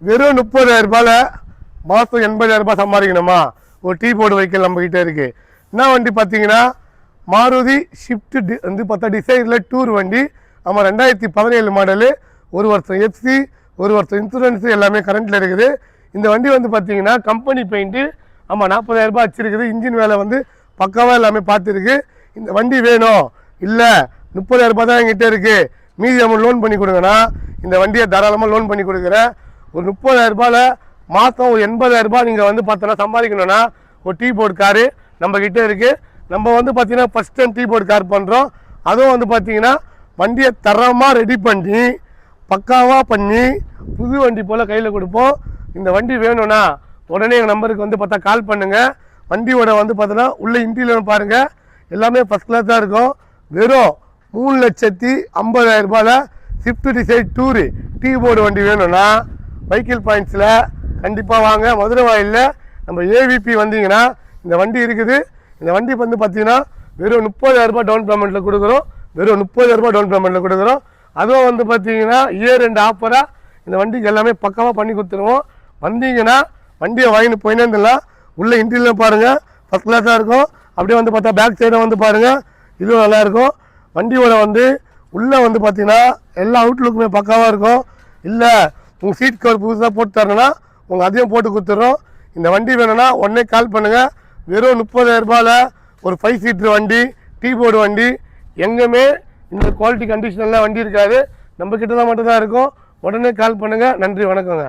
வெறும் 30,000 மாதம் 80,000 சம்பாதிக்கணுமா? ஒரு டீ போர்டு வெஹிக்கிள் நம்மக்கிட்ட இருக்குது. என்ன வண்டி பார்த்தீங்கன்னா மாருதி ஷிஃப்ட் வந்து பார்த்தா டிசைரில் டூர் வண்டி. நம்ம 2017 மாடலு, 1 வருஷம் எஃப்சி, 1 வருஷம் இன்சூரன்ஸு எல்லாமே கரண்ட்டில் இருக்குது. இந்த வண்டி வந்து பார்த்தீங்கன்னா கம்பெனி பெயிண்ட்டு. ஆமாம், 40,000 வச்சுருக்குது. இன்ஜின் வேலை வந்து பக்காவாக எல்லாமே பார்த்துருக்கு. இந்த வண்டி வேணும் இல்லை 30,000 தான் என்கிட்ட இருக்குது, மீதி அமௌண்ட் லோன் பண்ணி கொடுங்கன்னா இந்த வண்டியை தாராளமாக லோன் பண்ணி கொடுக்குறேன். ஒரு 30,000 மாதம் ஒரு 80,000 நீங்கள் வந்து பார்த்தோன்னா சம்பாதிக்கணுன்னா ஒரு டீ போர்டு காரு நம்மக்கிட்ட இருக்குது. நம்ம வந்து பார்த்திங்கன்னா first time tea board car பண்ணுறோம். அதுவும் வந்து பார்த்திங்கன்னா வண்டியை தரமாக ரெடி பண்ணி பக்காவாக பண்ணி புது வண்டி போல் கையில் கொடுப்போம். இந்த வண்டி வேணும்னா உடனே எங்கள் நம்பருக்கு வந்து பார்த்தா கால் பண்ணுங்கள். வண்டியோட வந்து பார்த்தோன்னா உள்ளே இன்டீரியர் பாருங்கள், எல்லாமே ஃபஸ்ட் கிளாஸ் தான் இருக்கும். வெறும் 3,50,000 Swift desire tour tea board வண்டி வேணும்னா வெஹிக்கிள் பாயிண்ட்ஸில் கண்டிப்பாக வாங்க. மதுரை வாயிலில் நம்ம ஏவிபி வந்தீங்கன்னா இந்த வண்டி இருக்குது. இந்த வண்டி வந்து பார்த்தீங்கன்னா வெறும் 30,000 டவுன் பேமெண்ட்டில் கொடுக்குறோம். வெறும் 30,000 டவுன் பேமெண்ட்டில் கொடுக்குறோம். அதுவும் வந்து பார்த்தீங்கன்னா இயர் ரெண்டு ஆஃபராக இந்த வண்டிக்கு எல்லாமே பக்காவாக பண்ணி கொடுத்துருவோம். வந்தீங்கன்னா வண்டியை வாங்கிட்டு போயினே இருந்தலாம். உள்ளே இன்டீரியர் பாருங்கள், ஃபஸ்ட் கிளாஸாக இருக்கும். அப்படியே வந்து பார்த்தா பேக் சைடை வந்து பாருங்கள், இதுவும் நல்லாயிருக்கும். வண்டியோட வந்து உள்ளே வந்து பார்த்தீங்கன்னா எல்லா அவுட்லுக்குமே பக்காவாக இருக்கும். இல்லை உங்கள் சீட் கவர் புதுசாக போட்டு தரணுன்னா உங்கள் அதையும் போட்டு கொடுத்துட்றோம். இந்த வண்டி வேணும்னா உடனே கால் பண்ணுங்கள். வெறும் 30,000 ஒரு 5 சீட்ரு வண்டி, டீ போர்டு வண்டி. எங்கேயுமே இந்த குவாலிட்டி கண்டிஷனில் வண்டி இருக்காது, நம்ம கிட்ட தான் மட்டும்தான் இருக்கும். உடனே கால் பண்ணுங்கள். நன்றி, வணக்கங்க.